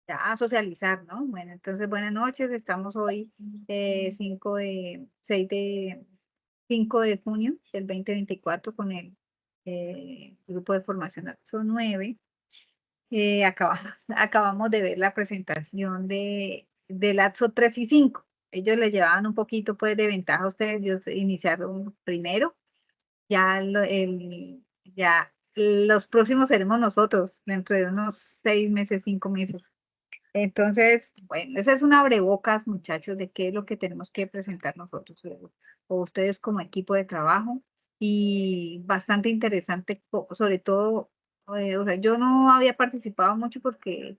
ya a socializar, ¿no? Bueno, entonces buenas noches, estamos hoy 5 de junio del 2024 con el grupo de formación AXO 9. Acabamos de ver la presentación del AXO 3 y 5. Ellos le llevaban un poquito pues de ventaja a ustedes, ellos iniciaron primero, ya, ya los próximos seremos nosotros dentro de unos 6 meses, 5 meses. Entonces, bueno, esa es una abrebocas, muchachos, de qué es lo que tenemos que presentar nosotros o ustedes como equipo de trabajo. Y bastante interesante, sobre todo, o sea, yo no había participado mucho porque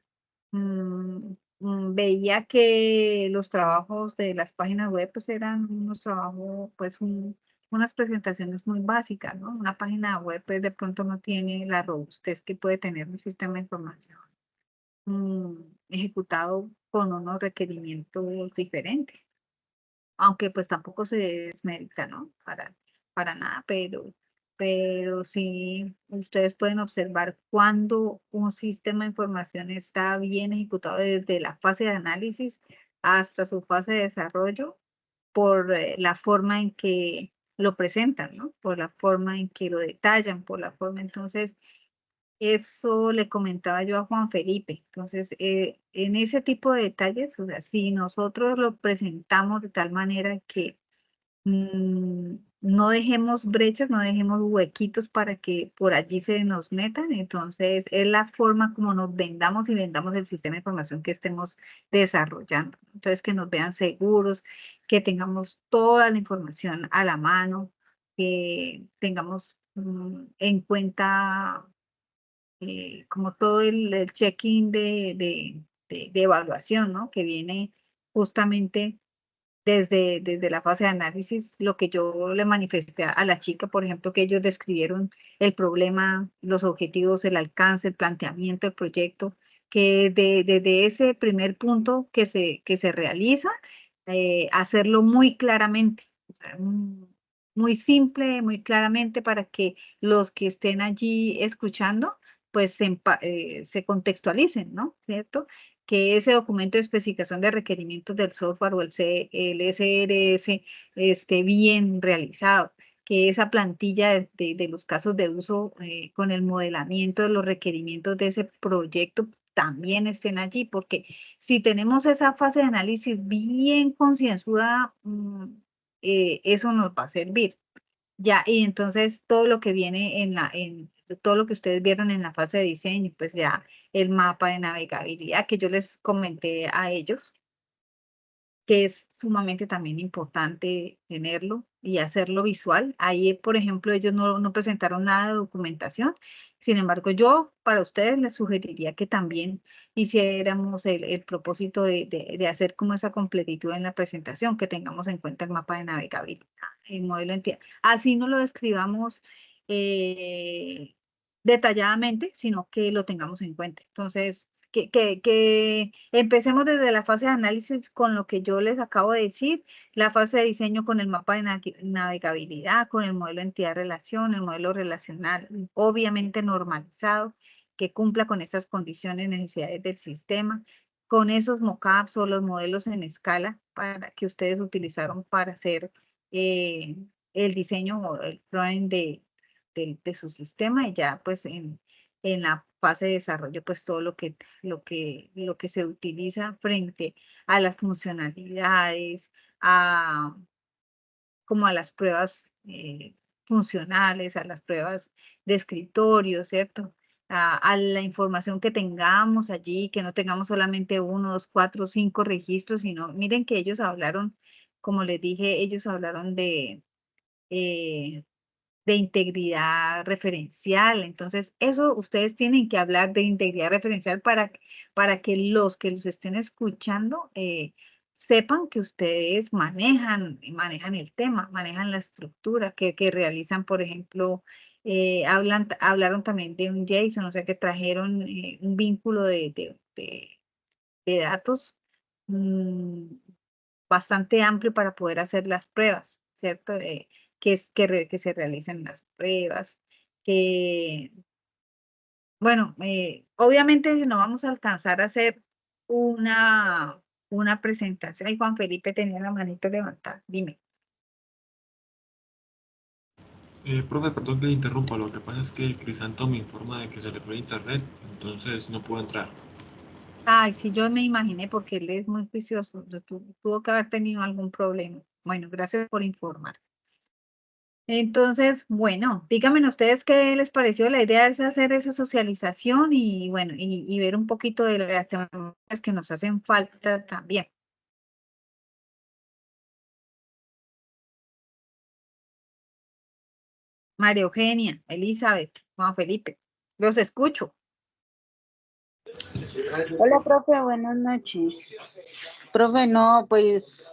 veía que los trabajos de las páginas web pues eran unos trabajos, pues unas presentaciones muy básicas, ¿no? Una página web pues de pronto no tiene la robustez que puede tener un sistema de información ejecutado con unos requerimientos diferentes, aunque pues tampoco se desmerita, ¿no? Para nada, pero sí ustedes pueden observar cuando un sistema de información está bien ejecutado desde la fase de análisis hasta su fase de desarrollo por la forma en que lo presentan, ¿no? Por la forma en que lo detallan, por la forma, entonces eso le comentaba yo a Juan Felipe. Entonces, en ese tipo de detalles, o sea, si nosotros lo presentamos de tal manera que no dejemos brechas, no dejemos huequitos para que por allí se nos metan, entonces es la forma como nos vendamos y vendamos el sistema de información que estemos desarrollando. Entonces, que nos vean seguros, que tengamos toda la información a la mano, que tengamos en cuenta como todo el check-in de evaluación, ¿no? Que viene justamente desde la fase de análisis, lo que yo le manifesté a la chica, por ejemplo, que ellos describieron el problema, los objetivos, el alcance, el planteamiento del proyecto, que desde ese primer punto que se realiza, hacerlo muy claramente, o sea, muy simple, muy claramente para que los que estén allí escuchando, pues se contextualicen, ¿no? ¿Cierto? Que ese documento de especificación de requerimientos del software o el SRS esté bien realizado, que esa plantilla de los casos de uso con el modelamiento de los requerimientos de ese proyecto también estén allí, porque si tenemos esa fase de análisis bien concienzuda, eso nos va a servir. Ya, y entonces todo lo que viene todo lo que ustedes vieron en la fase de diseño, pues ya el mapa de navegabilidad que yo les comenté a ellos, que es sumamente también importante tenerlo y hacerlo visual. Ahí, por ejemplo, ellos no presentaron nada de documentación. Sin embargo, yo para ustedes les sugeriría que también hiciéramos el propósito de hacer como esa completitud en la presentación, que tengamos en cuenta el mapa de navegabilidad, el modelo de entidad. Así no lo describamos eh, detalladamente, sino que lo tengamos en cuenta. Entonces, que empecemos desde la fase de análisis con lo que yo les acabo de decir, la fase de diseño con el mapa de navegabilidad, con el modelo de entidad relación, el modelo relacional, obviamente normalizado, que cumpla con esas condiciones, necesidades del sistema, con esos mockups o los modelos en escala para que ustedes utilizaron para hacer eh, el diseño o el drawing de su sistema y ya pues en la fase de desarrollo, pues todo lo que se utiliza frente a las funcionalidades, a, como a las pruebas funcionales, a las pruebas de escritorio, ¿cierto? A la información que tengamos allí, que no tengamos solamente 1, 2, 4, 5 registros, sino miren que ellos hablaron, como les dije, ellos hablaron eh, de integridad referencial. Entonces, eso ustedes tienen que hablar de integridad referencial para que los estén escuchando sepan que ustedes manejan el tema, manejan la estructura, que realizan, por ejemplo, hablaron también de un JSON, o sea, que trajeron un vínculo de datos mm, bastante amplio para poder hacer las pruebas, ¿cierto? Que se realicen las pruebas, que, bueno, obviamente no vamos a alcanzar a hacer una, una presentación. Ay, Juan Felipe tenía la manito levantada. Dime. Profe, perdón que le interrumpa, lo que pasa es que Crisanto me informa de que se le fue internet, entonces no puedo entrar. Ay, sí, yo me imaginé porque él es muy juicioso. Tuvo que haber tenido algún problema. Bueno, gracias por informar. Entonces, bueno, díganme ustedes qué les pareció. La idea es hacer esa socialización y bueno, y ver un poquito de las temáticas que nos hacen falta también. María Eugenia, Elizabeth, Juan Felipe, los escucho. Hola, profe, buenas noches. Profe, no, pues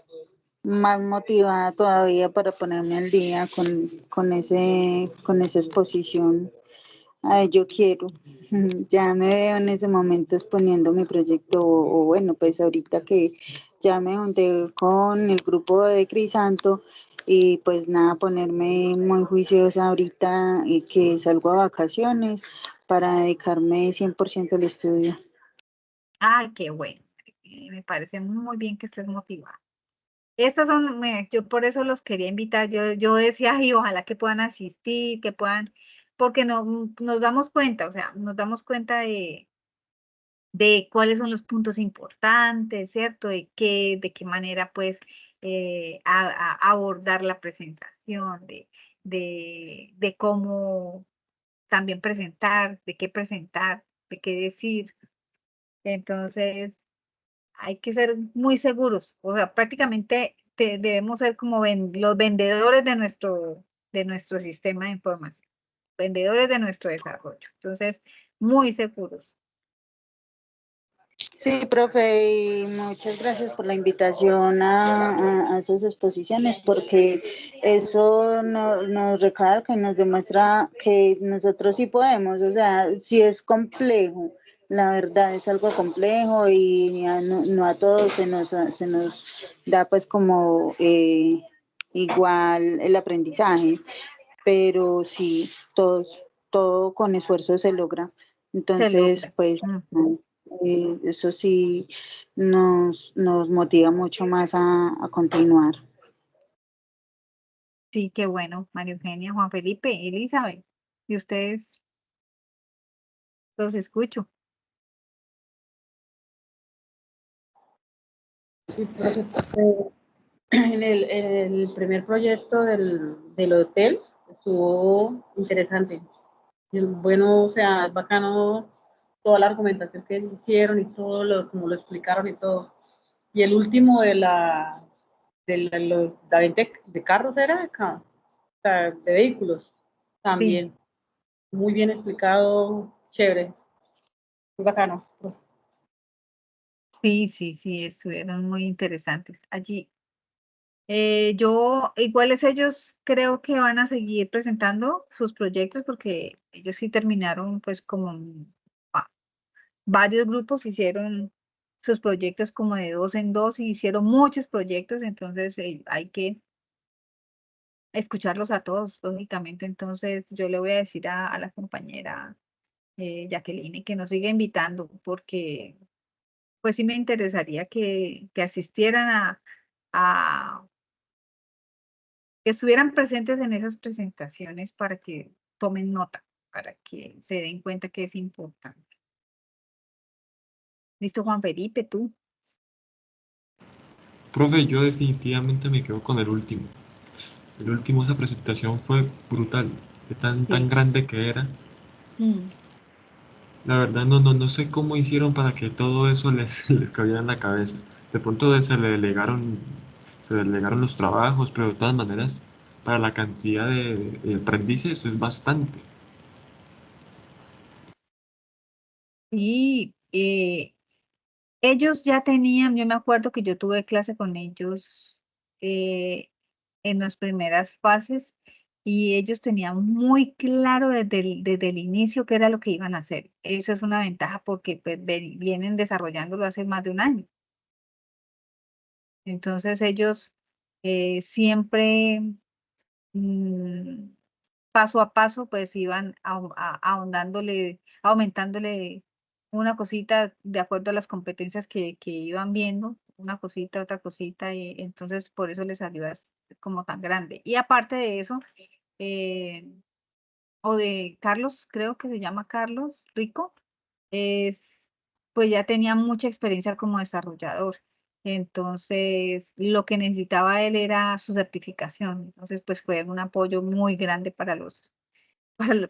más motivada todavía para ponerme al día con esa exposición. Ay, yo quiero. Ya me veo en ese momento exponiendo mi proyecto, o bueno, pues ahorita que ya me junté con el grupo de Crisanto y pues nada, ponerme muy juiciosa ahorita que salgo a vacaciones para dedicarme 100% al estudio. Ay, qué bueno. Me parece muy bien que estés motivada. Estas son, yo por eso los quería invitar. Yo decía, ay, ojalá que puedan asistir, que puedan, porque no, nos damos cuenta, o sea, nos damos cuenta de cuáles son los puntos importantes, ¿cierto? De qué manera, pues, abordar la presentación, de cómo también presentar, de qué decir. Entonces, hay que ser muy seguros, o sea, prácticamente debemos ser como los vendedores de nuestro sistema de información, vendedores de nuestro desarrollo. Entonces, muy seguros. Sí, profe, y muchas gracias por la invitación a esas exposiciones, porque eso nos recalca y nos demuestra que nosotros sí podemos, o sea, sí es complejo, la verdad es algo complejo y no a todos se nos da pues como igual el aprendizaje, pero sí, todo con esfuerzo se logra. Se Entonces, logra. pues, Ujú. eso sí nos motiva mucho más a continuar. Sí, qué bueno, María Eugenia, Juan Felipe, Elizabeth, y ustedes los escucho. Sí, profe, en el primer proyecto del hotel estuvo interesante. Y bueno, o sea, es bacano toda la argumentación que hicieron y todo lo, como lo explicaron y todo. Y el último la venta de carros era o sea, de vehículos Sí, también. Muy bien explicado, chévere, muy bacano. sí, sí, sí, estuvieron muy interesantes allí. Iguales ellos creo que van a seguir presentando sus proyectos porque ellos sí terminaron pues como varios grupos hicieron sus proyectos como de dos en dos y hicieron muchos proyectos, entonces hay que escucharlos a todos, lógicamente. Entonces yo le voy a decir a la compañera Jacqueline que nos siga invitando porque pues sí me interesaría que asistieran a que estuvieran presentes en esas presentaciones para que tomen nota, para que se den cuenta que es importante. Listo, Juan Felipe, tú. Profe, yo definitivamente me quedo con el último. El último, esa presentación fue brutal, de tan Sí. grande que era. Mm. La verdad no sé cómo hicieron para que todo eso les cabía en la cabeza. De pronto se delegaron los trabajos, pero de todas maneras, para la cantidad de aprendices es bastante. Y ellos ya tenían, yo me acuerdo que yo tuve clase con ellos eh, en las primeras fases y ellos tenían muy claro desde el inicio qué era lo que iban a hacer. Eso es una ventaja porque pues, vienen desarrollándolo hace más de un año. Entonces ellos siempre mm, paso a paso pues iban ahondándole, aumentándole una cosita de acuerdo a las competencias que iban viendo, una cosita, otra cosita, y entonces por eso les salió como tan grande. Y aparte de eso, eh, o de Carlos, creo que se llama Carlos Rico, pues ya tenía mucha experiencia como desarrollador. Entonces, lo que necesitaba él era su certificación. Entonces, pues fue un apoyo muy grande para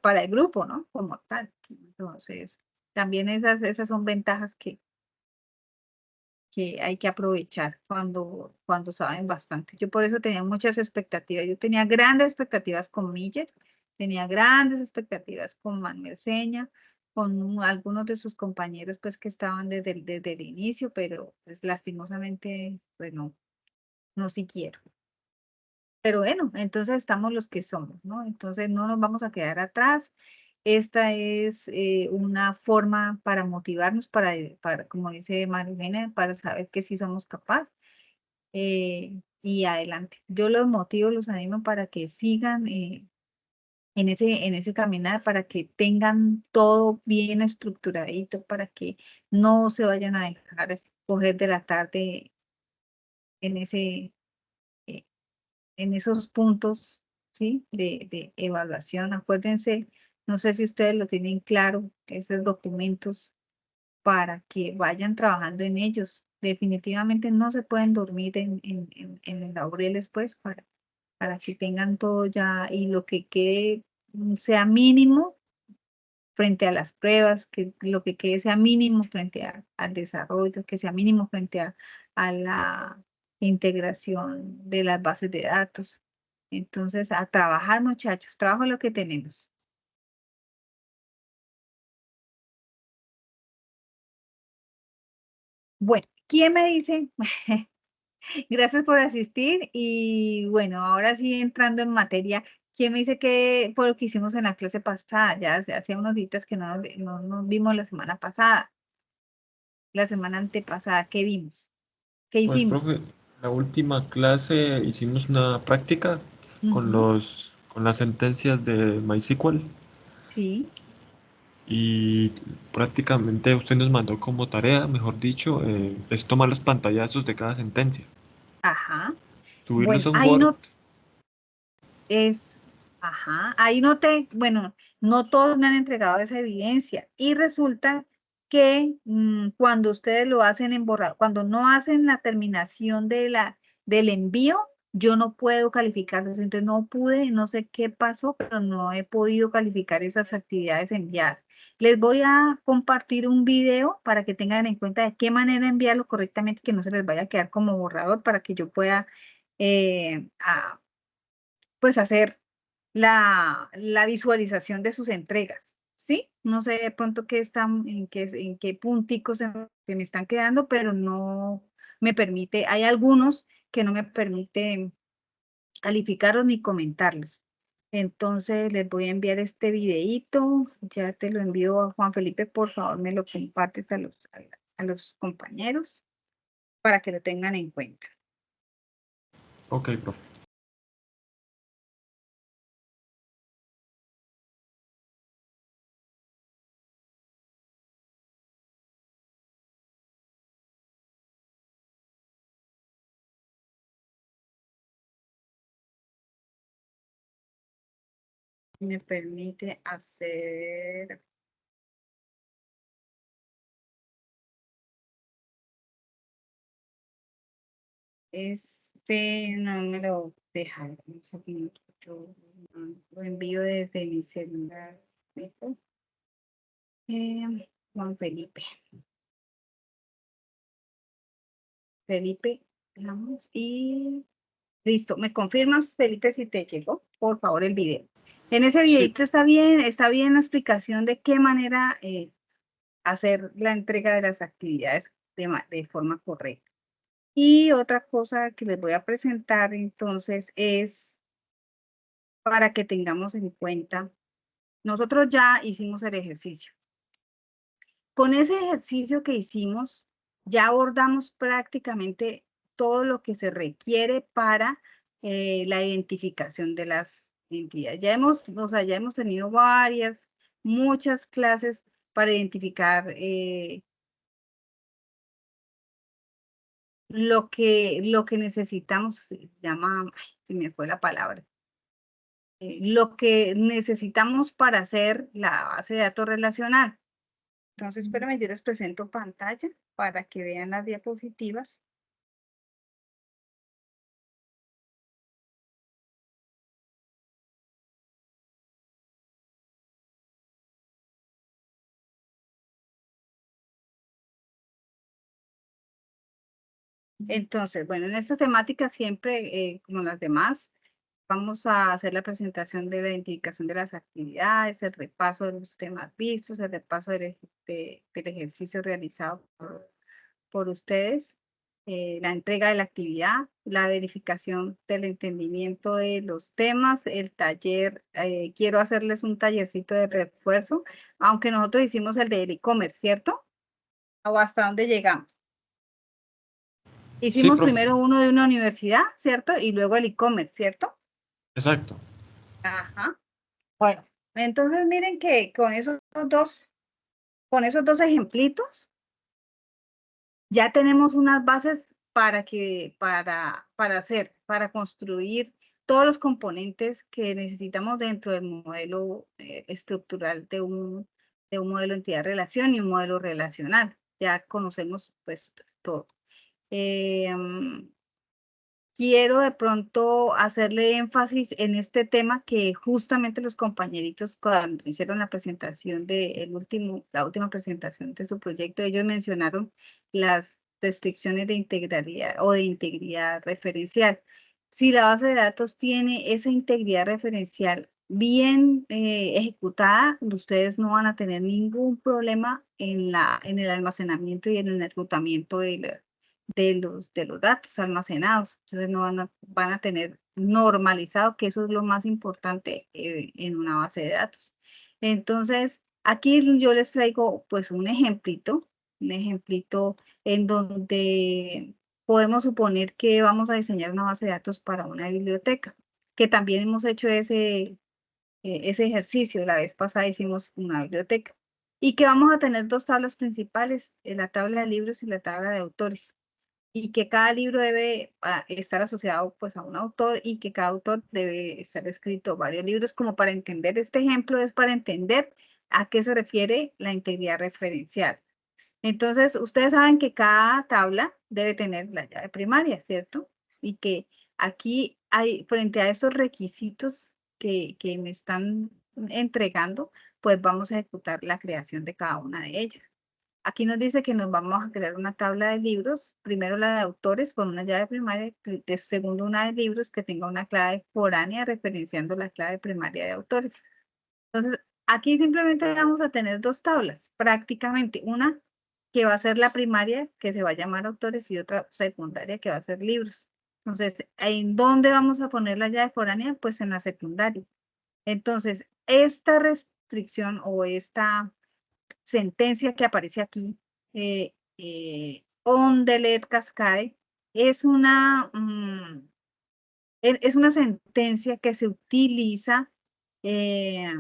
para el grupo, ¿no? Como tal. Entonces, también esas son ventajas que hay que aprovechar cuando saben bastante. Yo por eso tenía muchas expectativas. Yo tenía grandes expectativas con Miller, tenía grandes expectativas con Manuel Seña, con algunos de sus compañeros pues que estaban desde el inicio, pero pues lastimosamente pues no siguieron. Pero bueno, entonces estamos los que somos, ¿no? Entonces no nos vamos a quedar atrás. Esta es una forma para motivarnos, como dice Marilena, para saber que sí somos capaces y adelante. Yo los motivo, los animo para que sigan en ese caminar, para que tengan todo bien estructuradito, para que no se vayan a dejar coger de la tarde en eh, en esos puntos, ¿sí? De evaluación. Acuérdense, no sé si ustedes lo tienen claro, esos documentos para que vayan trabajando en ellos. Definitivamente no se pueden dormir en los laureles, pues, para que tengan todo ya y lo que quede sea mínimo frente a las pruebas, que lo que quede sea mínimo frente al desarrollo, que sea mínimo frente a la integración de las bases de datos. Entonces, a trabajar, muchachos, trabajo lo que tenemos. Bueno, ¿quién me dice? Gracias por asistir y bueno, ahora sí entrando en materia, ¿quién me dice que por lo que hicimos en la clase pasada? Ya hace unos días que no nos vimos la semana pasada, la semana antepasada, ¿qué vimos? ¿Qué Pues, hicimos? profe, la última clase hicimos una práctica Ujú, con las sentencias de MySQL sí, y prácticamente usted nos mandó como tarea, mejor dicho, es tomar los pantallazos de cada sentencia, ajá. subirlos Bueno, a un ahí Word. no es, ajá, ahí no bueno, no todos me han entregado esa evidencia y resulta que cuando ustedes lo hacen en borrador, cuando no hacen la terminación del envío, yo no puedo calificarlos, entonces no pude, no sé qué pasó, pero no he podido calificar esas actividades enviadas. Les voy a compartir un video para que tengan en cuenta de qué manera enviarlo correctamente, que no se les vaya a quedar como borrador para que yo pueda pues hacer la visualización de sus entregas, ¿sí? No sé de pronto en qué punticos se me están quedando, pero no me permite, hay algunos que no me permiten calificarlos ni comentarlos. Entonces les voy a enviar este videíto, ya te lo envío a Juan Felipe, por favor me lo compartes a los compañeros para que lo tengan en cuenta. Ok, profe. Me permite hacer no me lo deja. Un segundito, lo envío desde mi celular. ¿Listo? Juan Felipe. Felipe, vamos y listo. ¿Me confirmas, Felipe, si te llegó? Por favor, el video. En ese Sí, videito está bien la explicación de qué manera hacer la entrega de las actividades de forma correcta. Y otra cosa que les voy a presentar entonces es para que tengamos en cuenta, nosotros ya hicimos el ejercicio. Con ese ejercicio que hicimos, ya abordamos prácticamente todo lo que se requiere para la identificación de las entidades. O sea, ya hemos tenido muchas clases para identificar lo que necesitamos, se llama, ay, se me fue la palabra, lo que necesitamos para hacer la base de datos relacional. Entonces, espérame, yo les presento pantalla para que vean las diapositivas. Entonces, bueno, en esta temática siempre, como las demás, vamos a hacer la presentación de la identificación de las actividades, el repaso de los temas vistos, el repaso del ejercicio realizado por ustedes, la entrega de la actividad, la verificación del entendimiento de los temas, el taller, quiero hacerles un tallercito de refuerzo, aunque nosotros hicimos el del e-commerce, ¿cierto? ¿O hasta dónde llegamos? Sí, Hicimos profe. primero uno de una universidad, ¿cierto? Y luego el e-commerce, ¿cierto? Exacto. Ajá. Bueno, entonces miren que con esos dos ejemplitos ya tenemos unas bases para construir todos los componentes que necesitamos dentro del modelo estructural de un modelo entidad-relación y un modelo relacional. Ya conocemos pues todo. Quiero de pronto hacerle énfasis en este tema que justamente los compañeritos cuando hicieron la presentación la última presentación de su proyecto, ellos mencionaron las restricciones de integralidad o de integridad referencial. Si la base de datos tiene esa integridad referencial bien ejecutada, ustedes no van a tener ningún problema en el almacenamiento y en el enrutamiento de los datos almacenados. Entonces no van a tener normalizado, que eso es lo más importante en una base de datos. Entonces, aquí yo les traigo pues un ejemplito en donde podemos suponer que vamos a diseñar una base de datos para una biblioteca, que también hemos hecho ese ejercicio. La vez pasada hicimos una biblioteca. Y que vamos a tener dos tablas principales, la tabla de libros y la tabla de autores, y que cada libro debe estar asociado pues a un autor y que cada autor debe estar escrito varios libros. Como para entender este ejemplo, es para entender a qué se refiere la integridad referencial. Entonces, ustedes saben que cada tabla debe tener la llave primaria, ¿cierto? Y que aquí hay, frente a estos requisitos que me están entregando, pues vamos a ejecutar la creación de cada una de ellas. Aquí nos dice que nos vamos a crear una tabla de libros, primero la de autores con una llave primaria, segundo una de libros que tenga una clave foránea referenciando la clave primaria de autores. Entonces, aquí simplemente vamos a tener dos tablas, prácticamente, una que va a ser la primaria, que se va a llamar autores, y otra secundaria, que va a ser libros. Entonces, ¿en dónde vamos a poner la llave foránea? Pues en la secundaria. Entonces, esta restricción o esta sentencia que aparece aquí, on delete cascade, es es una sentencia que se utiliza eh,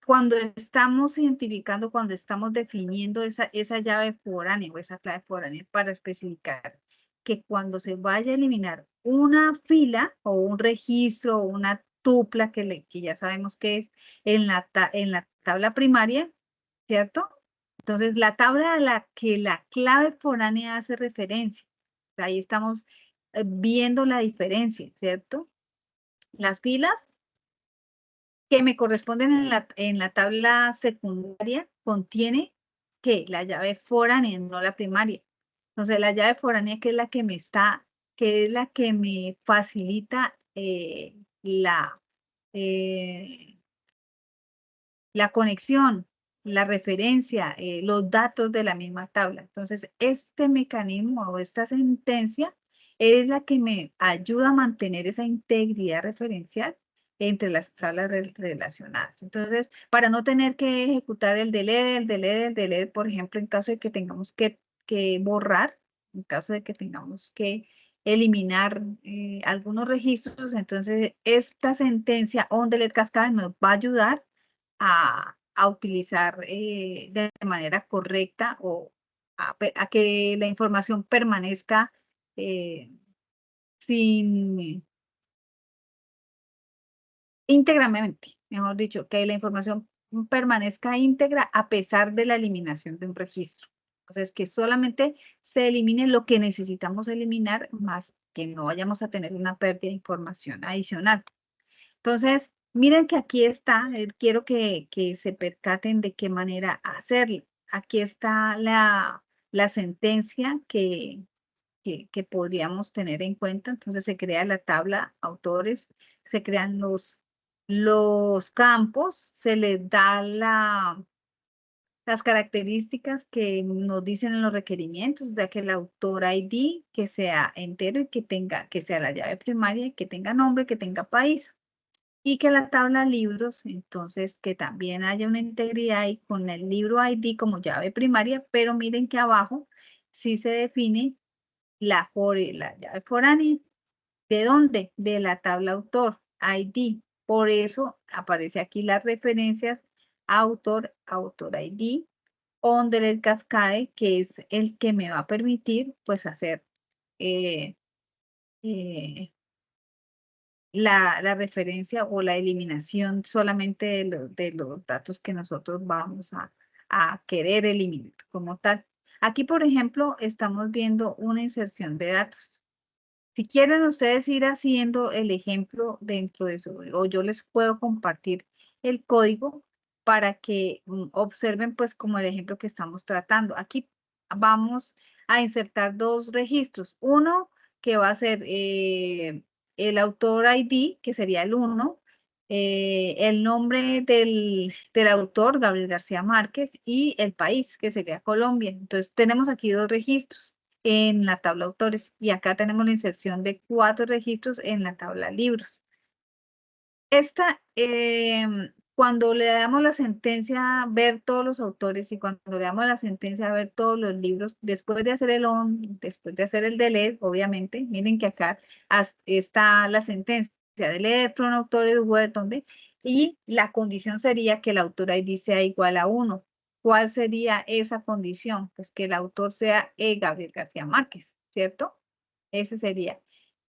cuando estamos identificando, cuando estamos definiendo esa llave foránea o esa clave foránea, para especificar que cuando se vaya a eliminar una fila o un registro o una tupla que ya sabemos que es en en la tabla primaria, ¿cierto? Entonces, la tabla a la que la clave foránea hace referencia, ahí estamos viendo la diferencia, ¿cierto? Las filas que me corresponden en la tabla secundaria contiene que la llave foránea, no la primaria. Entonces, la llave foránea, que es la que que es la que me facilita eh, la conexión, la referencia, los datos de la misma tabla. Entonces, este mecanismo o esta sentencia es la que me ayuda a mantener esa integridad referencial entre las tablas relacionadas. Entonces, para no tener que ejecutar el delete, por ejemplo, en caso de que tengamos que borrar, en caso de que tengamos que eliminar algunos registros, entonces esta sentencia on delete cascade nos va a ayudar a utilizar de manera correcta o a que la información permanezca sin íntegramente, mejor dicho, que la información permanezca íntegra a pesar de la eliminación de un registro. Entonces, que solamente se elimine lo que necesitamos eliminar, más que no vayamos a tener una pérdida de información adicional. Entonces, miren que aquí está, quiero que se percaten de qué manera hacerlo. Aquí está la sentencia que podríamos tener en cuenta. Entonces se crea la tabla autores, se crean los campos, se les da las características que nos dicen en los requerimientos, o sea que el autor ID que sea entero y que sea la llave primaria y que tenga nombre, que tenga país. Y que la tabla libros, entonces que también haya una integridad y con el libro ID como llave primaria, pero miren que abajo sí se define la llave foránea. ¿De dónde? De la tabla autor, ID. Por eso aparece aquí las referencias autor, autor ID, el cascade, que es el que me va a permitir pues hacer eh, eh, la referencia o la eliminación solamente de los datos que nosotros vamos a querer eliminar como tal. Aquí, por ejemplo, estamos viendo una inserción de datos. Si quieren ustedes ir haciendo el ejemplo dentro de eso, o yo les puedo compartir el código para que observen pues como el ejemplo que estamos tratando. Aquí vamos a insertar dos registros. Uno que va a ser el autor ID, que sería el 1, el nombre del autor, Gabriel García Márquez, y el país, que sería Colombia. Entonces tenemos aquí dos registros en la tabla autores y acá tenemos la inserción de 4 registros en la tabla libros. Cuando le damos la sentencia ver todos los autores y cuando le damos la sentencia ver todos los libros, después de hacer el on, después de hacer el delete, obviamente, miren que acá está la sentencia delete from autores word, donde, y la condición sería que el autor ID sea igual a 1. ¿Cuál sería esa condición? Pues que el autor sea Gabriel García Márquez, ¿cierto? Ese sería.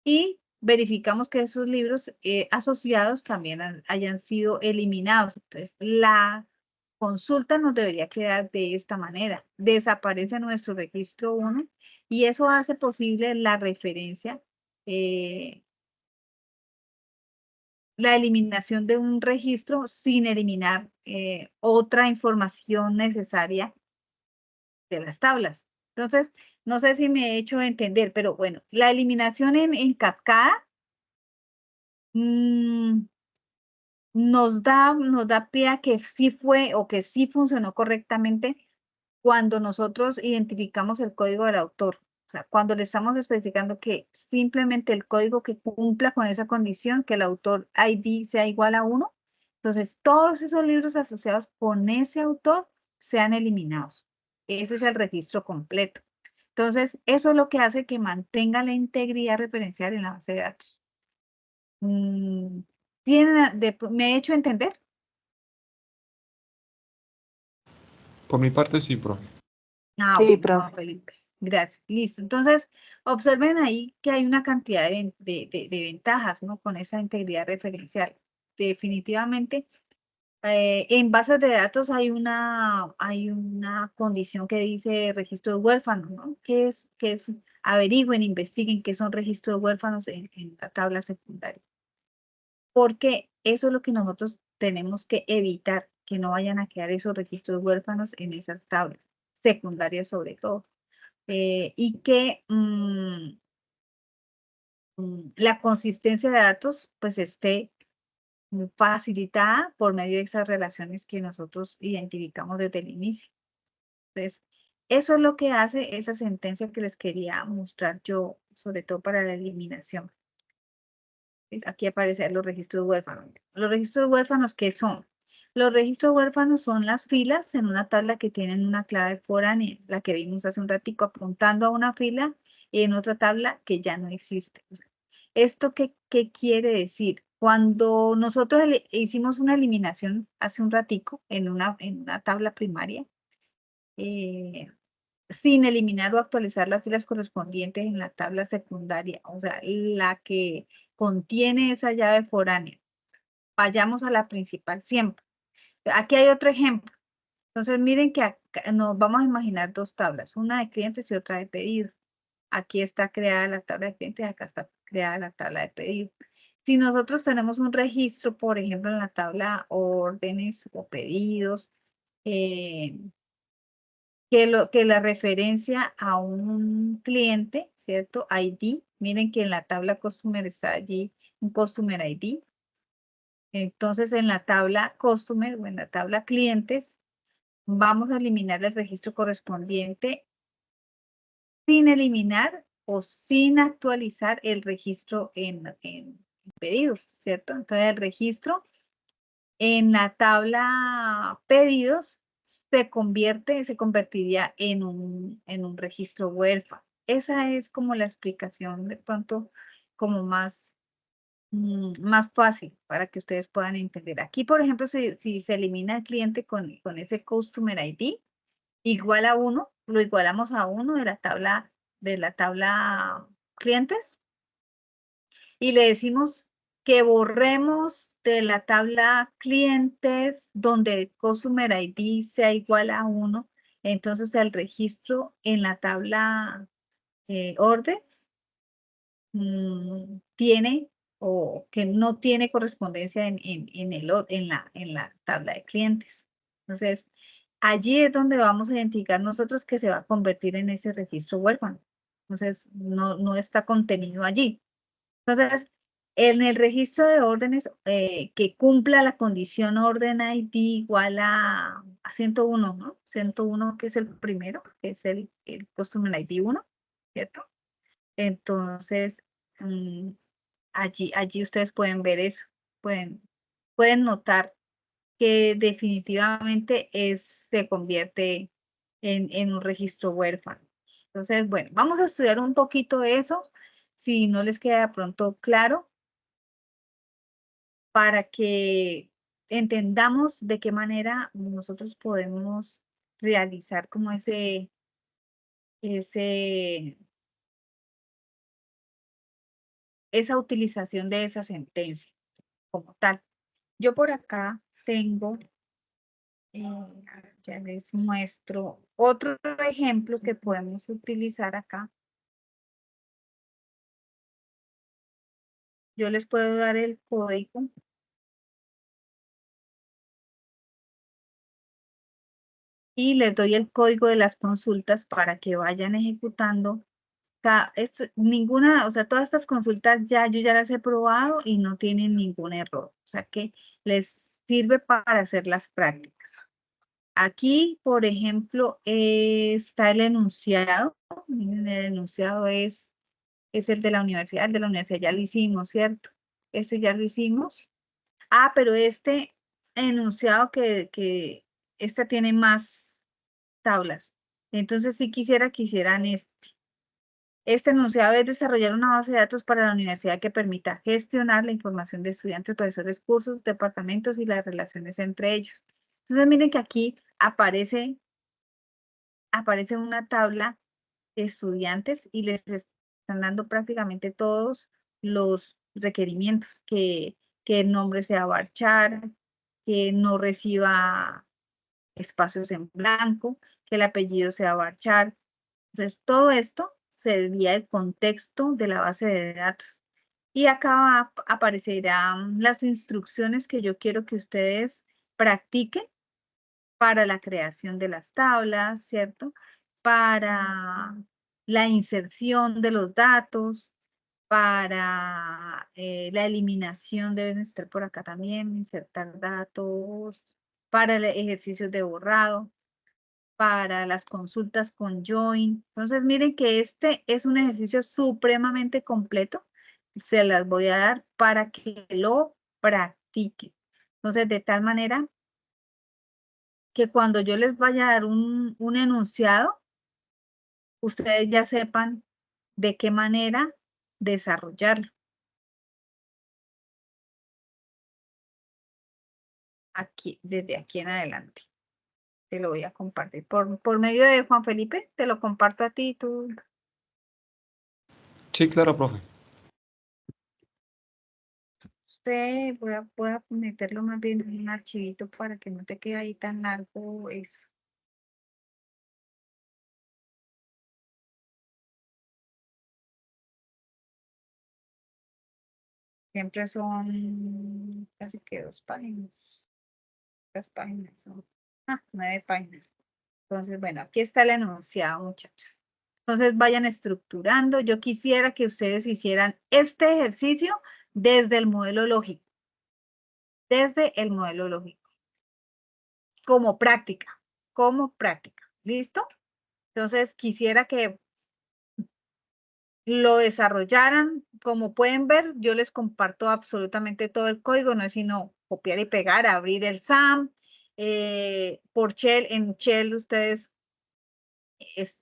Y verificamos que esos libros asociados también hayan sido eliminados. Entonces, la consulta nos debería quedar de esta manera. Desaparece nuestro registro 1 y eso hace posible la referencia, la eliminación de un registro sin eliminar otra información necesaria de las tablas. Entonces, no sé si me he hecho entender, pero bueno, la eliminación en cascada nos da pie a que sí fue o que sí funcionó correctamente cuando nosotros identificamos el código del autor. O sea, cuando le estamos especificando que simplemente el código que cumpla con esa condición, que el autor ID sea igual a 1, entonces todos esos libros asociados con ese autor sean eliminados. Ese es el registro completo. Entonces, eso es lo que hace que mantenga la integridad referencial en la base de datos. ¿Me he hecho entender? Por mi parte, sí, profe. Ah, Sí, bueno, profe. Felipe. Gracias. Listo. Entonces, observen ahí que hay una cantidad de ventajas, ¿no? Con esa integridad referencial. Definitivamente, en bases de datos hay una condición que dice registro de huérfanos, ¿no? Que es averigüen, investiguen qué son registros de huérfanos en la tabla secundaria. Porque eso es lo que nosotros tenemos que evitar, que no vayan a quedar esos registros huérfanos en esas tablas, secundarias sobre todo. Y que la consistencia de datos pues esté facilitada por medio de esas relaciones que nosotros identificamos desde el inicio. Entonces, eso es lo que hace esa sentencia que les quería mostrar yo, sobre todo para la eliminación. Aquí aparecen los registros huérfanos. Los registros huérfanos, ¿qué son? Los registros huérfanos son las filas en una tabla que tienen una clave foránea, la que vimos hace un ratico apuntando a una fila y en otra tabla que ya no existe. O sea, ¿esto qué quiere decir? Cuando nosotros hicimos una eliminación hace un ratico en una tabla primaria, sin eliminar o actualizar las filas correspondientes en la tabla secundaria, o sea, la que contiene esa llave foránea. Vayamos a la principal siempre. Aquí hay otro ejemplo. Entonces, miren que acá nos vamos a imaginar dos tablas, una de clientes y otra de pedidos. Aquí está creada la tabla de clientes, acá está creada la tabla de pedidos. Si nosotros tenemos un registro, por ejemplo, en la tabla órdenes o pedidos, que la referencia a un cliente, ¿cierto? ID, miren que en la tabla Customer está allí un Customer ID. Entonces, en la tabla Customer o en la tabla Clientes, vamos a eliminar el registro correspondiente sin eliminar o sin actualizar el registro en pedidos, ¿cierto? Entonces, el registro en la tabla pedidos se convertiría en un registro huérfano. Esa es como la explicación de pronto como más fácil para que ustedes puedan entender. Aquí, por ejemplo, si se elimina el cliente con ese Customer ID, igual a 1, lo igualamos a 1 de la tabla clientes y le decimos que borremos de la tabla clientes donde el Customer ID sea igual a 1, entonces el registro en la tabla orders tiene o que no tiene correspondencia en la tabla de clientes. Entonces, allí es donde vamos a identificar nosotros que se va a convertir en ese registro huérfano. Entonces, no está contenido allí. Entonces, en el registro de órdenes que cumpla la condición orden ID igual a 101, ¿no? 101 que es el primero, que es el Customer ID 1, ¿cierto? Entonces, allí ustedes pueden ver eso, pueden notar que definitivamente se convierte en un registro huérfano. Entonces, bueno, vamos a estudiar un poquito de eso, si no les queda de pronto claro, para que entendamos de qué manera nosotros podemos realizar como esa utilización de esa sentencia como tal. Yo por acá tengo, ya les muestro otro ejemplo que podemos utilizar acá. Yo les puedo dar el código. Y les doy el código de las consultas para que vayan ejecutando. Ninguna, o sea, todas estas consultas yo ya las he probado y no tienen ningún error. O sea que les sirve para hacer las prácticas. Aquí, por ejemplo, está el enunciado. Miren, el enunciado es el de la universidad. El de la universidad ya lo hicimos, ¿cierto? Este ya lo hicimos. Ah, pero este enunciado que esta tiene más tablas. Entonces, si quisieran este. Este enunciado es desarrollar una base de datos para la universidad que permita gestionar la información de estudiantes, profesores, cursos, departamentos y las relaciones entre ellos. Entonces, miren que aquí aparece una tabla de estudiantes y les están dando prácticamente todos los requerimientos, que el nombre sea varchar, que no reciba espacios en blanco, que el apellido sea varchar. Entonces, todo esto se desvía del contexto de la base de datos. Y acá aparecerán las instrucciones que yo quiero que ustedes practiquen para la creación de las tablas, ¿cierto? Para la inserción de los datos, para la eliminación, deben estar por acá también, insertar datos, para el ejercicio de borrado, para las consultas con Join. Entonces, miren que este es un ejercicio supremamente completo. Se las voy a dar para que lo practiquen. Entonces, de tal manera que cuando yo les vaya a dar un enunciado, ustedes ya sepan de qué manera desarrollarlo. aquí, desde aquí en adelante. Te lo voy a compartir por medio de Juan Felipe, te lo comparto a ti, tú. Sí, claro, profe. Voy a meterlo más bien en un archivito para que no te quede ahí tan largo eso. Siempre son casi que 2 páginas. Las páginas son 9 páginas. Entonces, bueno, aquí está el enunciado, muchachos. Entonces, vayan estructurando. Yo quisiera que ustedes hicieran este ejercicio desde el modelo lógico. Desde el modelo lógico. Como práctica. Como práctica. ¿Listo? Entonces, quisiera que lo desarrollaran. Como pueden ver, yo les comparto absolutamente todo el código, no es sino copiar y pegar, abrir el SAM. Por Shell, en Shell ustedes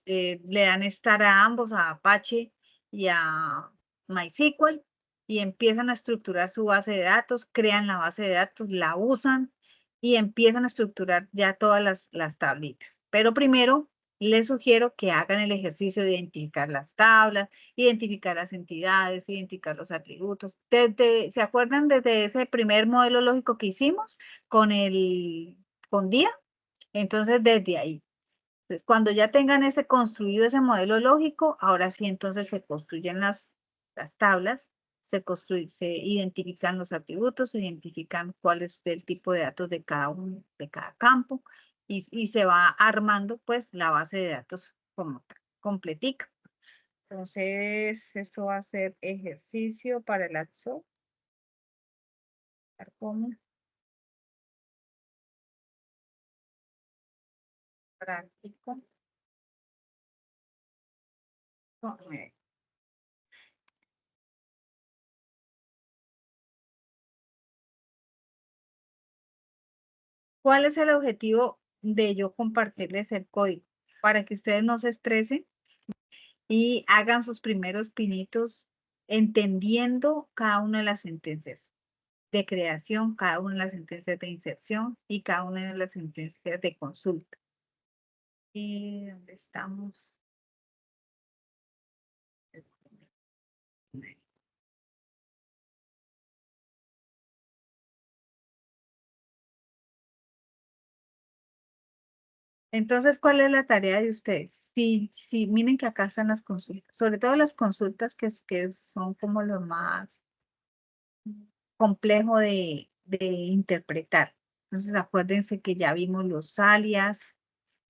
le dan estar a ambos, a Apache y a MySQL, y empiezan a estructurar su base de datos, crean la base de datos, la usan y empiezan a estructurar ya todas las tablitas. Pero primero les sugiero que hagan el ejercicio de identificar las tablas, identificar las entidades, identificar los atributos. ¿Se acuerdan desde ese primer modelo lógico que hicimos con DIA? Entonces, desde ahí. Entonces, cuando ya tengan ese construido ese modelo lógico, ahora sí entonces se construyen las tablas, se identifican los atributos, se identifican cuál es el tipo de datos de cada uno, de cada campo, y se va armando pues la base de datos como tal, completica. Entonces, esto va a ser ejercicio para el AXO. Como práctico. ¿Cuál es el objetivo de yo compartirles el código? Para que ustedes no se estresen y hagan sus primeros pinitos entendiendo cada una de las sentencias de creación, cada una de las sentencias de inserción y cada una de las sentencias de consulta. ¿Y dónde estamos? Entonces, ¿cuál es la tarea de ustedes? Si miren que acá están las consultas, sobre todo las consultas que son como lo más complejo de interpretar. Entonces, acuérdense que ya vimos los alias,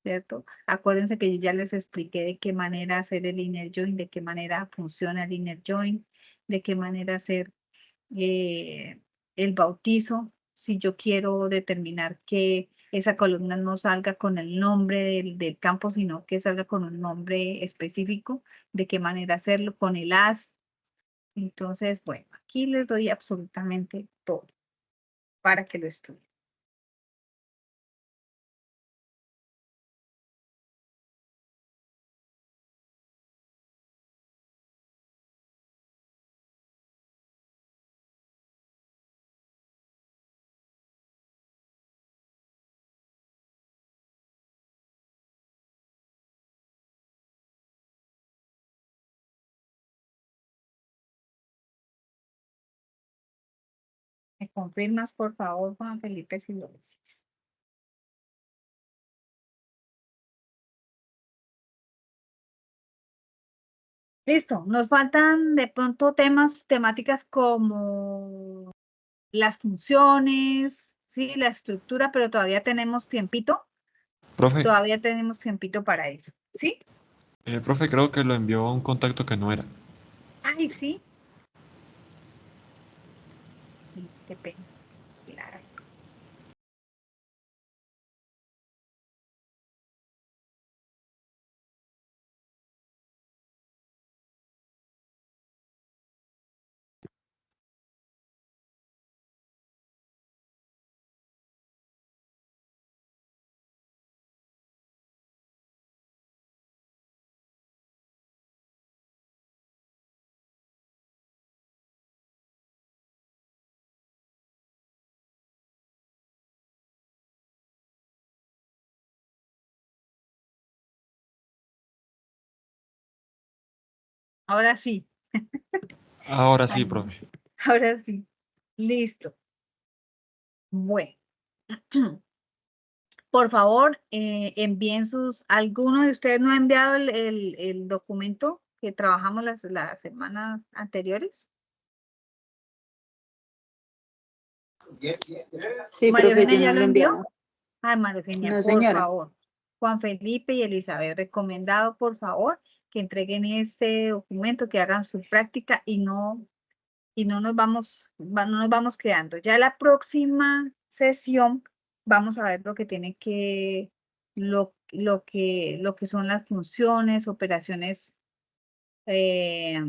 ¿cierto? Acuérdense que yo ya les expliqué de qué manera hacer el inner join, de qué manera funciona el inner join, de qué manera hacer el bautizo. Si yo quiero determinar que esa columna no salga con el nombre del campo, sino que salga con un nombre específico, de qué manera hacerlo con el as. Entonces, bueno, aquí les doy absolutamente todo para que lo estudien. ¿Me confirmas, por favor, Juan Felipe, si lo recibes? Listo, nos faltan de pronto temáticas como las funciones, sí, la estructura, pero Profe, todavía tenemos tiempito para eso, ¿sí? profe, creo que lo envió a un contacto que no era. Ay, sí, sí, qué pena, claro. Ahora sí, Ahora sí, profe. ahora sí. Listo. Bueno. Por favor, envíen ¿alguno de ustedes no ha enviado el documento que trabajamos las semanas anteriores? Sí, ¿María profe, yo Eugenia no ya lo lo he envió? enviado. Ay, María Eugenia, No, por señora. favor. Juan Felipe y Elizabeth, recomendado, por favor, que entreguen este documento, que hagan su práctica y no no nos vamos quedando. Ya la próxima sesión vamos a ver lo que tiene que, lo que son las funciones, operaciones, eh,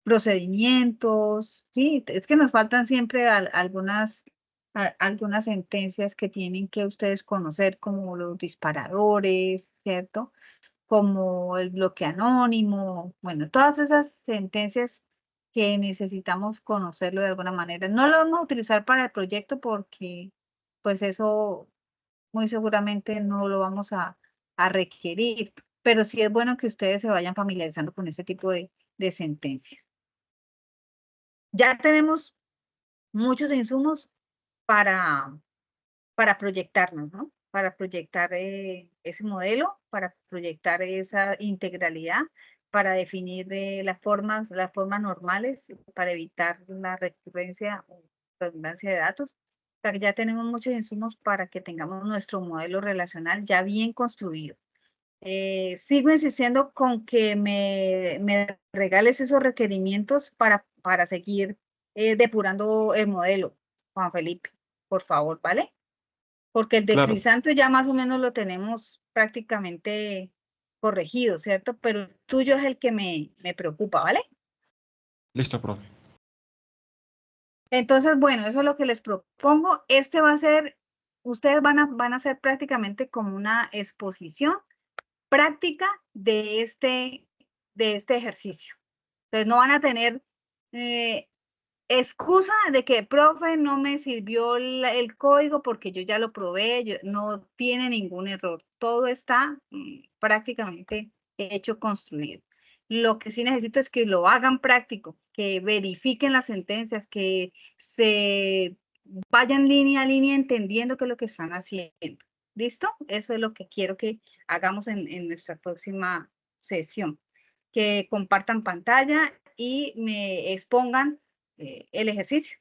procedimientos, sí, es que nos faltan siempre algunas sentencias que tienen que ustedes conocer, como los disparadores, ¿cierto? Como el bloque anónimo, bueno, todas esas sentencias que necesitamos conocerlo de alguna manera. No lo vamos a utilizar para el proyecto porque, pues eso muy seguramente no lo vamos a requerir, pero sí es bueno que ustedes se vayan familiarizando con ese tipo de sentencias. Ya tenemos muchos insumos para, para proyectarnos, ¿no? Para proyectar ese modelo, para proyectar esa integralidad, para definir las formas normales, para evitar la recurrencia o redundancia de datos. O sea, que ya tenemos muchos insumos para que tengamos nuestro modelo relacional ya bien construido. Sigo insistiendo con que me regales esos requerimientos para seguir depurando el modelo, Juan Felipe, por favor, ¿vale? Porque el de Claro, Crisanto ya más o menos lo tenemos prácticamente corregido, ¿cierto? Pero el tuyo es el que me preocupa, ¿vale? listo, profe. Entonces, bueno, eso es lo que les propongo. Este va a ser, ustedes van a hacer prácticamente como una exposición práctica de este ejercicio. Entonces, no van a tener eh, excusa de que, profe, no me sirvió el código porque yo ya lo probé, no tiene ningún error. Todo está prácticamente hecho, construido. Lo que sí necesito es que lo hagan práctico, que verifiquen las sentencias, que se vayan línea a línea entendiendo qué es lo que están haciendo. ¿Listo? Eso es lo que quiero que hagamos en nuestra próxima sesión. Que compartan pantalla y me expongan el ejercicio.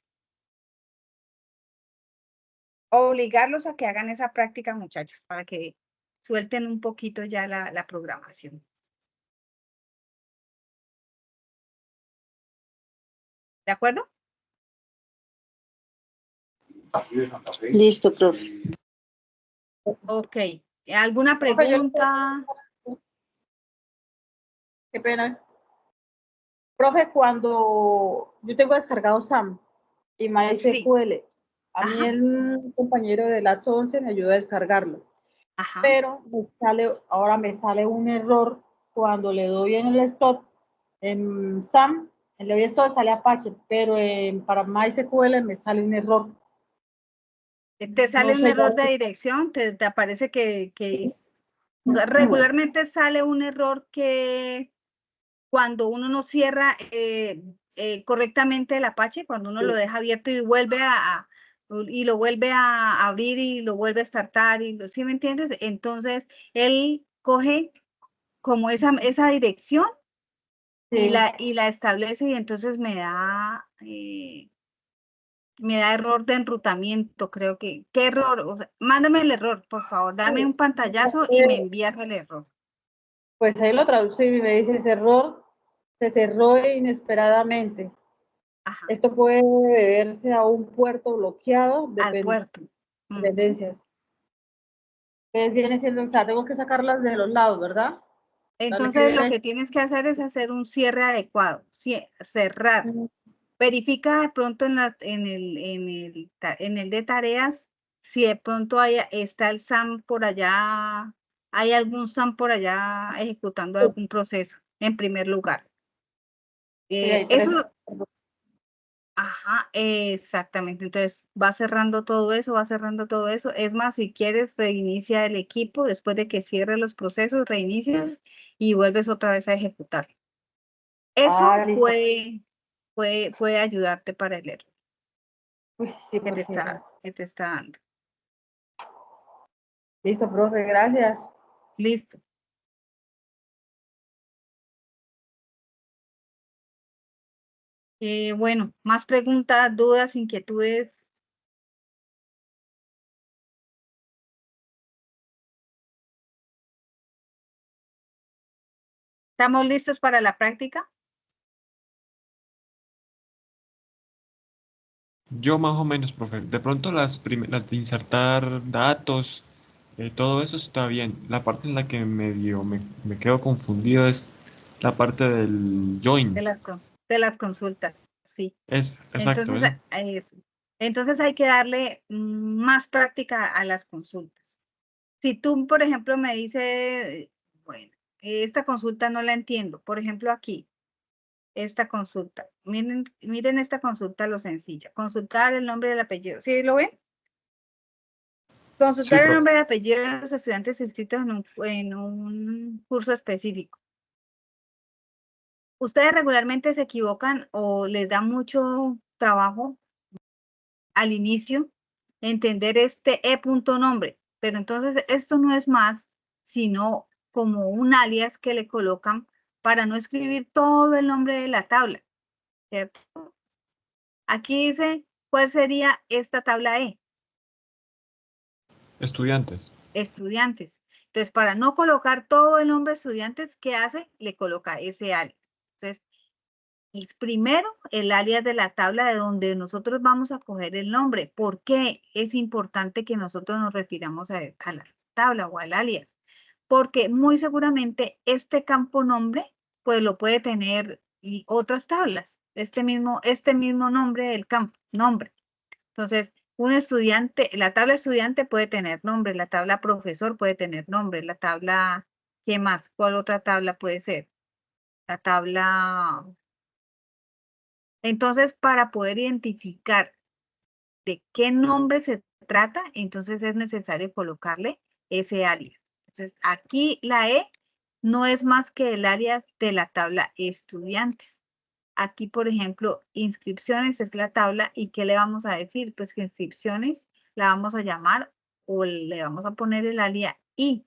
Obligarlos a que hagan esa práctica, muchachos, para que suelten un poquito ya la programación. ¿De acuerdo? Listo, profe. Ok. ¿Alguna Profe, pregunta? qué pena. Profe, cuando yo tengo descargado SAM y Sí. MySQL, a mí Ajá. el compañero de Lazo 11 me ayuda a descargarlo, Ajá. pero ahora me sale un error cuando le doy en el stop, en SAM, le doy stop, sale Apache, pero para MySQL me sale un error. Te No sale un sé ya. error de dirección, te aparece o sea, regularmente sale un error que cuando uno no cierra correctamente el Apache, cuando uno lo deja abierto y y lo vuelve a abrir y lo vuelve a startar, ¿sí me entiendes? Entonces, él coge como esa dirección Sí. y la establece y entonces me da error de enrutamiento, creo que. ¿Qué error? O sea, mándame el error, por favor, dame un pantallazo y me envías el error. Pues ahí lo traduce y me dice, ese error se cerró inesperadamente. Ajá, Esto puede deberse a un puerto bloqueado, al puerto. Ujú. dependencias. Entonces viene siendo, o sea, tengo que sacarlas de los lados, ¿verdad? Darle clic Entonces, lo derecho. que tienes que hacer es hacer un cierre adecuado, cerrar. Verifica de pronto en el de tareas si de pronto está el SAM por allá, hay algún SAM por allá ejecutando algún proceso en primer lugar. Sí, hay tres. Eso, ajá, exactamente. Entonces va cerrando todo eso, va cerrando todo eso. Es más, si quieres, reinicia el equipo después de que cierre los procesos, reinicias y vuelves otra vez a ejecutar. Eso Listo. puede ayudarte para el error Uy, sí, que te porque... está dando. Listo, profe, gracias. Listo. Bueno, más preguntas, dudas, inquietudes. ¿Estamos listos para la práctica? Yo más o menos, profe. De pronto las de insertar datos, todo eso está bien. La parte en la que me quedo confundido es la parte del join. De las consultas, sí. Es exacto, Entonces, eso. eso. Entonces hay que darle más práctica a las consultas. Si tú, por ejemplo, me dices, bueno, esta consulta no la entiendo. Por ejemplo, aquí, esta consulta. Miren esta consulta lo sencilla. Consultar el nombre y el apellido. ¿Sí lo ven? Sí, Consultar el profe. nombre y el apellido de los estudiantes inscritos en un curso específico. ¿Ustedes regularmente se equivocan o les da mucho trabajo al inicio entender este punto nombre? Pero entonces esto no es más sino como un alias que le colocan para no escribir todo el nombre de la tabla, ¿cierto? Aquí dice, ¿cuál sería esta tabla E? Estudiantes. Estudiantes. Entonces, para no colocar todo el nombre de estudiantes, ¿qué hace? Le coloca ese alias. Entonces, y primero el alias de la tabla de donde nosotros vamos a coger el nombre. ¿Por qué es importante que nosotros nos refiramos a la tabla o al alias? Porque muy seguramente este campo nombre, pues lo puede tener y otras tablas. Este mismo nombre del campo, nombre. Entonces, un estudiante, la tabla estudiante puede tener nombre, la tabla profesor puede tener nombre, la tabla, ¿qué más? ¿Cuál otra tabla puede ser? La tabla. Entonces, para poder identificar de qué nombre se trata, entonces es necesario colocarle ese alias. Entonces, aquí la E no es más que el alias de la tabla estudiantes. Aquí, por ejemplo, inscripciones es la tabla y ¿qué le vamos a decir? Pues que inscripciones la vamos a llamar o le vamos a poner el alias I.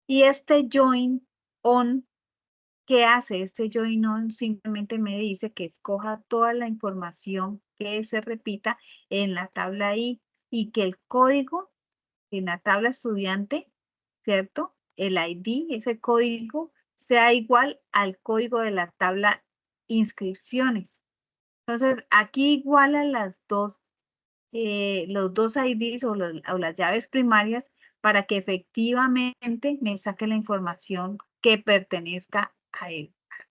Y este join on, ¿qué hace? Este join on simplemente me dice que escoja toda la información que se repita en la tabla I y que el código en la tabla estudiante, ¿cierto? El ID, ese código, sea igual al código de la tabla inscripciones. Entonces, aquí iguala los dos IDs o las llaves primarias para que efectivamente me saque la información que pertenezca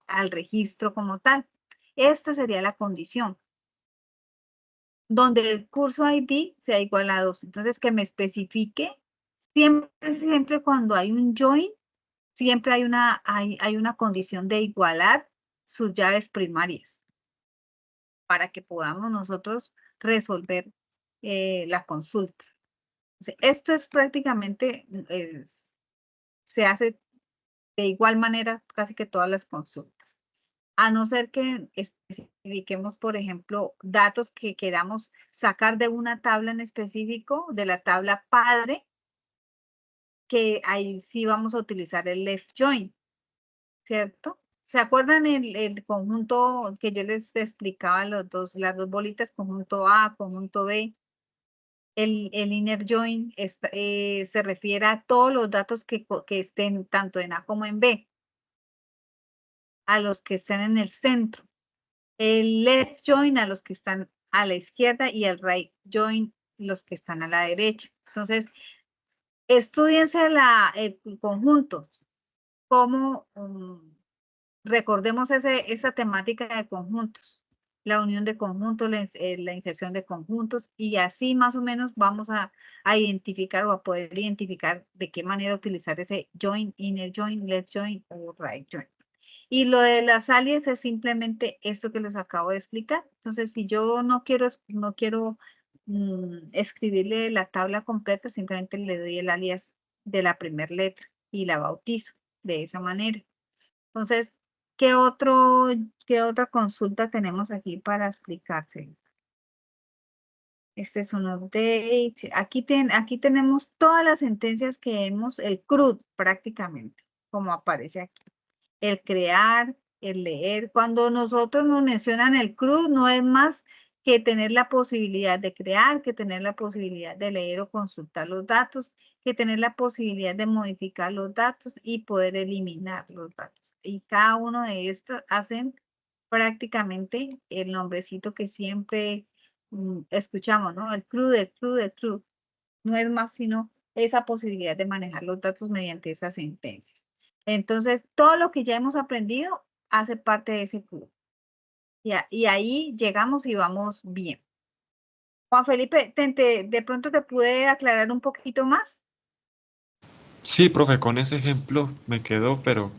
al registro como tal. Esta sería la condición, donde el curso ID sea igual a 2. Entonces, que me especifique siempre cuando hay un join, siempre hay una condición de igualar sus llaves primarias para que podamos nosotros resolver la consulta. Esto es prácticamente, se hace de igual manera casi que todas las consultas. A no ser que especifiquemos, por ejemplo, datos que queramos sacar de una tabla en específico, de la tabla padre, que ahí sí vamos a utilizar el left join, ¿cierto? ¿Se acuerdan el conjunto que yo les explicaba, las dos bolitas, conjunto A, conjunto B? El inner join se refiere a todos los datos que estén tanto en A como en B, a los que estén en el centro. El left join a los que están a la izquierda y el right join los que están a la derecha. Entonces, estudiense el conjunto, cómo recordemos esa temática de conjuntos, la unión de conjuntos, la inserción de conjuntos, y así más o menos vamos a identificar o a poder identificar de qué manera utilizar ese join, inner join, left join o right join. Y lo de las alias es simplemente esto que les acabo de explicar. Entonces, si yo no quiero escribirle la tabla completa, simplemente le doy el alias de la primera letra y la bautizo de esa manera. Entonces, ¿Qué otra consulta tenemos aquí para explicarse? Este es un update. Aquí tenemos todas las sentencias que hemos, el CRUD prácticamente, como aparece aquí. El crear, el leer. Cuando nosotros nos mencionan el CRUD, no es más que tener la posibilidad de crear, que tener la posibilidad de leer o consultar los datos, que tener la posibilidad de modificar los datos y poder eliminar los datos. Y cada uno de estos hacen prácticamente el nombrecito que siempre escuchamos, ¿no? El CRUD, el CRUD, el CRUD. No es más sino esa posibilidad de manejar los datos mediante esas sentencias. Entonces, todo lo que ya hemos aprendido hace parte de ese CRUD. Y ahí llegamos y vamos bien. Juan Felipe, de pronto te pude aclarar un poquito más. Sí, profe, con ese ejemplo me quedó, pero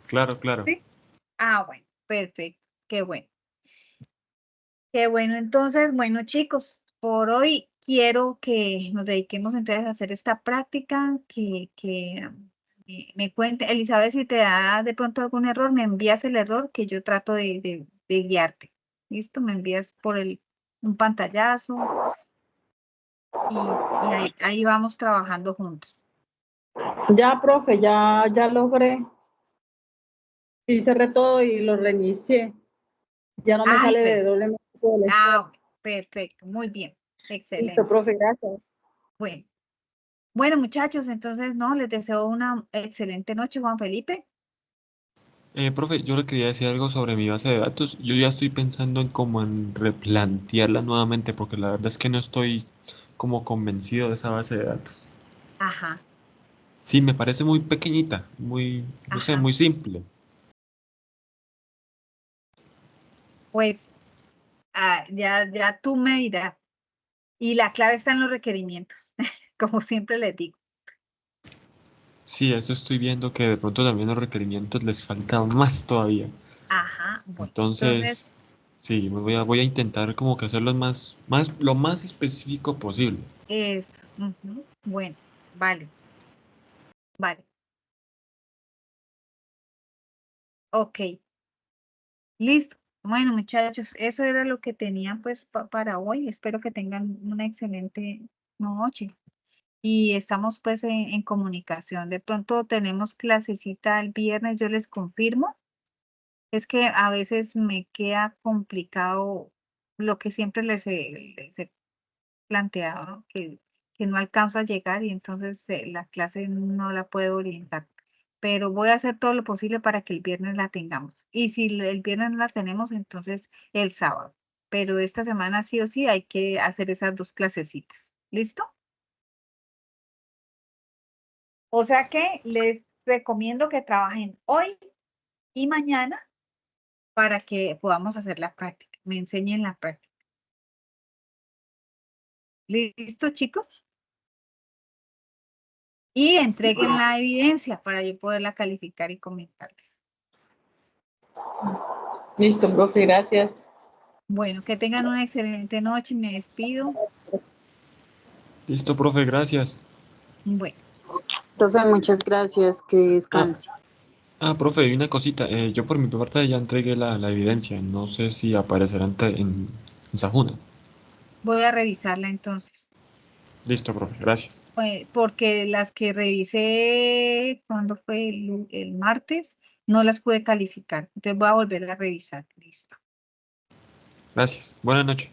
claro, claro. ¿Sí? Ah, bueno, perfecto. Qué bueno. Qué bueno. Entonces, bueno, chicos, por hoy quiero que nos dediquemos entonces a hacer esta práctica, que me cuente, Elizabeth, si te da de pronto algún error, me envías el error que yo trato de guiarte. ¿Listo? Me envías por un pantallazo y ahí vamos trabajando juntos. Ya, profe, ya logré. Sí, cerré todo y lo reinicié. Ya no me Ay, sale de doble módulo. bueno, perfecto, muy bien, Listo, excelente. profe, gracias. Bueno, bueno, muchachos, entonces, no, les deseo una excelente noche, Juan Felipe. Profe, yo le quería decir algo sobre mi base de datos. Yo ya estoy pensando en cómo en replantearla nuevamente, porque la verdad es que no estoy como convencido de esa base de datos. Ajá, Sí, me parece muy pequeñita, muy, no sé, ajá. muy simple. Pues ya tú me dirás. Y la clave está en los requerimientos, como siempre les digo. Sí, eso estoy viendo que de pronto también los requerimientos les falta más todavía. Ajá, bueno, entonces, Entonces, sí, voy a intentar como que hacerlo lo más específico posible. eso. Ujú, bueno, vale, vale. Ok, listo. Bueno, muchachos, eso era lo que tenía pues para hoy. Espero que tengan una excelente noche. Y estamos pues en comunicación. De pronto tenemos clasecita el viernes, yo les confirmo. Es que a veces me queda complicado lo que siempre les he planteado, ¿no? Que no alcanzo a llegar y entonces la clase no la puedo orientar. Pero voy a hacer todo lo posible para que el viernes la tengamos. Y si el viernes no la tenemos, entonces el sábado. Pero esta semana sí o sí hay que hacer esas dos clasecitas. ¿Listo? O sea que les recomiendo que trabajen hoy y mañana para que podamos hacer la práctica, me enseñen la práctica. ¿Listo, chicos? Y entreguen la evidencia para yo poderla calificar y comentarles. Listo, profe, gracias. Bueno, que tengan una excelente noche, me despido. Listo, profe, gracias. Bueno, Profe, muchas gracias, que Ah, descanse. profe, y una cosita. Yo por mi parte ya entregué la evidencia. No sé si aparecerá en Sajuna. voy a revisarla entonces. Listo, profe, gracias. Porque las que revisé, ¿cuándo fue? El martes, no las pude calificar. Entonces voy a volver a revisar. Listo. Gracias. Buenas noches.